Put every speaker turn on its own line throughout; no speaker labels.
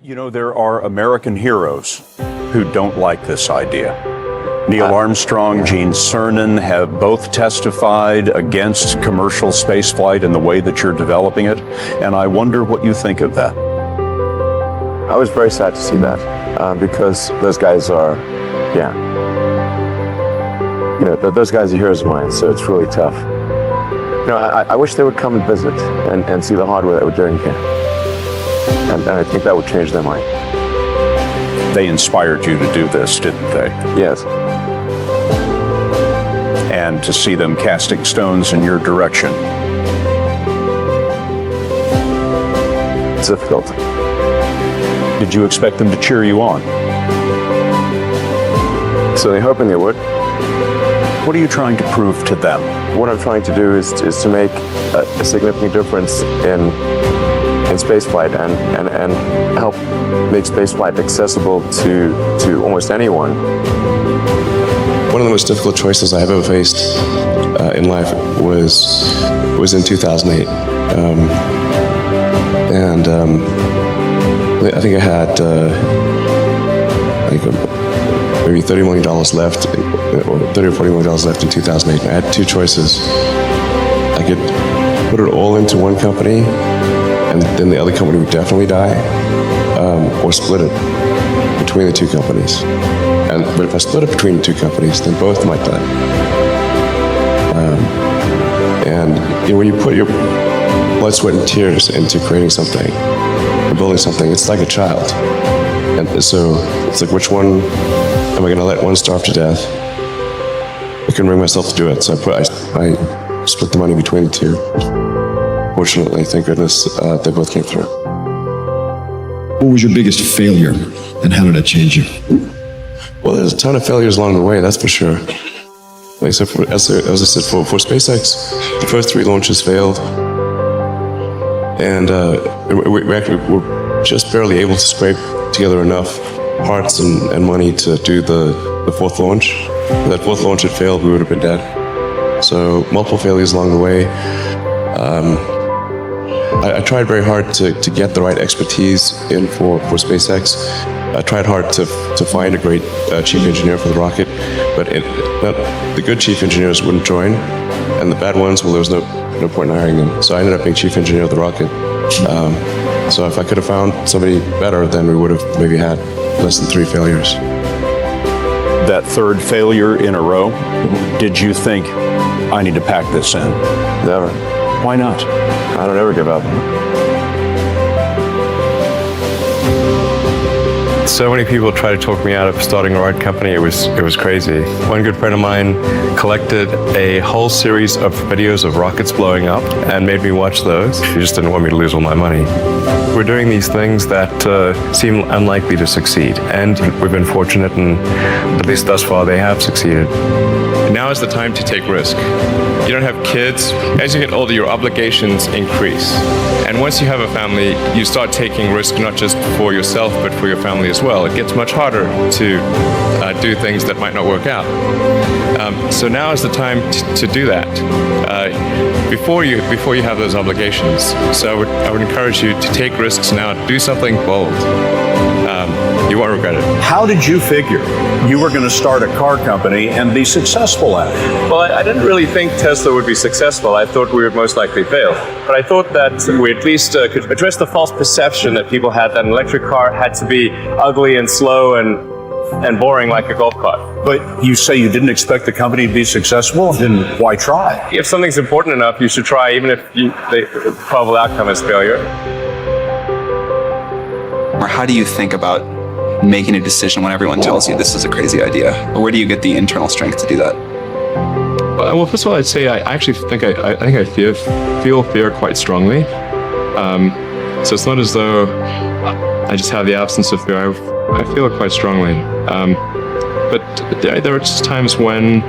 You know, there are American heroes who don't like this idea. Neil Armstrong, Gene Cernan have both testified against commercial spaceflight and the way that you're developing it, and I wonder what you think of that.
I was very sad to see that because those guys are, those guys are heroes of mine, so it's really tough. I wish they would come and visit and see the hardware that we're doing here. And I think that would change their mind.
They inspired you to do this, didn't they?
Yes.
And to see them casting stones in your direction.
It's difficult.
Did you expect them to cheer you on?
So they're hoping they would.
What are you trying to prove to them?
What I'm trying to do is to make a significant difference in spaceflight and help make spaceflight accessible to almost anyone.
One of the most difficult choices I've ever faced in life was in 2008. I think I had maybe $30 million left, or $30 or $40 million left in 2008. I had two choices. I could put it all into one company, and then the other company would definitely die, or split it between the two companies. But if I split it between the two companies, then both might die. When you put your blood, sweat, and tears into creating something, or building something, it's like a child. And so it's like, which one am I going to let one starve to death? I couldn't bring myself to do it, so I split the money between the two. Fortunately, thank goodness, they both came through.
What was your biggest failure, and how did that change you?
Well, there's a ton of failures along the way, that's for sure. As I said, for SpaceX, the first 3 launches failed, and we actually were just barely able to scrape together enough parts and money to do the 4th launch. If that 4th launch had failed, we would have been dead. So multiple failures along the way. I tried very hard to get the right expertise in for SpaceX. I tried hard to find a great chief engineer for the rocket, but the good chief engineers wouldn't join, and the bad ones, well, there was no point in hiring them. So I ended up being chief engineer of the rocket. So if I could have found somebody better, then we would have maybe had less than 3 failures.
That 3rd failure in a row, did you think, I need to pack this in?
Never.
Why not?
I don't ever give up.
So many people tried to talk me out of starting a rocket company. It was crazy. One good friend of mine collected a whole series of videos of rockets blowing up and made me watch those. He just didn't want me to lose all my money. We're doing these things that seem unlikely to succeed, and we've been fortunate, and at least thus far they have succeeded. Now is the time to take risk. You don't have kids. As you get older, your obligations increase. And once you have a family, you start taking risk not just for yourself, but for your family as well. It gets much harder to do things that might not work out. So now is the time to do that before you have those obligations. So I would encourage you to take risks now. Do something bold. You won't regret it.
How did you figure you were going to start a car company and be successful at it?
Well, I didn't really think Tesla would be successful. I thought we would most likely fail. But I thought that we at least could address the false perception that people had that an electric car had to be ugly and slow and boring like a golf cart.
But you say you didn't expect the company to be successful, then why try?
If something's important enough, you should try, even if the probable outcome is failure.
Or how do you think about making a decision when everyone tells you this is a crazy idea? Or where do you get the internal strength to do that?
Well, first of all, I'd say I actually think I feel fear quite strongly. So it's not as though I just have the absence of fear. I feel it quite strongly. But there are just times when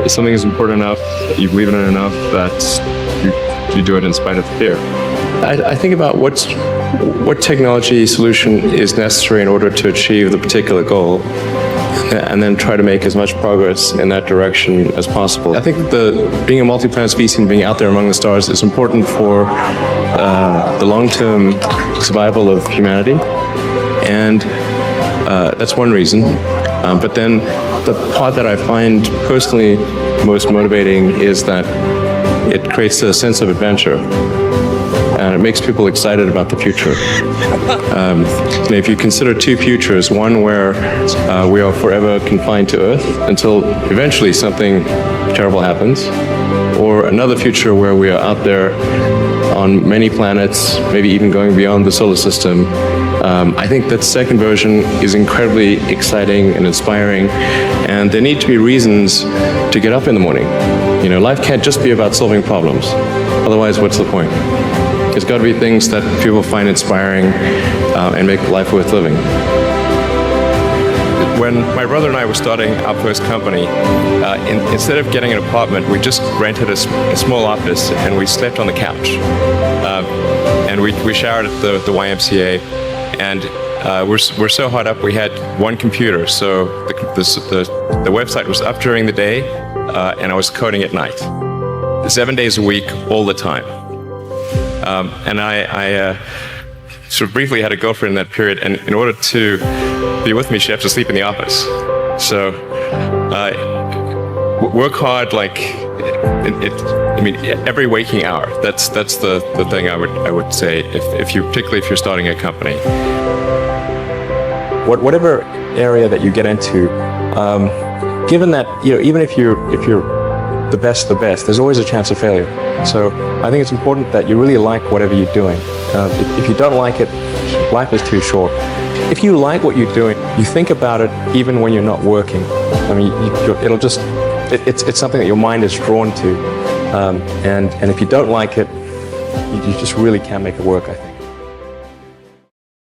something is important enough, you believe in it enough, that you do it in spite of fear. I think about what technology solution is necessary in order to achieve the particular goal, and then try to make as much progress in that direction as possible. I think being a multi-planet species and being out there among the stars is important for the long-term survival of humanity. And that's one reason. But then the part that I find personally most motivating is that it creates a sense of adventure. And it makes people excited about the future. If you consider two futures, one where we are forever confined to Earth until eventually something terrible happens, or another future where we are out there on many planets, maybe even going beyond the solar system, I think that second version is incredibly exciting and inspiring, and there need to be reasons to get up in the morning. Life can't just be about solving problems. Otherwise, what's the point? There's got to be things that people find inspiring and make life worth living. When my brother and I were starting our first company, instead of getting an apartment, we just rented a small office and we slept on the couch. And we showered at the YMCA, and we're so hot up we had one computer, so the website was up during the day, and I was coding at night, 7 days a week, all the time. And I sort of briefly had a girlfriend in that period, and in order to be with me, she had to sleep in the office. So work hard, like every waking hour. That's the thing I would say particularly if you're starting a company. Whatever area that you get into, given that even if you're the best, there's always a chance of failure. So I think it's important that you really like whatever you're doing. If you don't like it, life is too short. If you like what you're doing, you think about it even when you're not working. It's something that your mind is drawn to. And if you don't like it, you just really can't make it work, I think.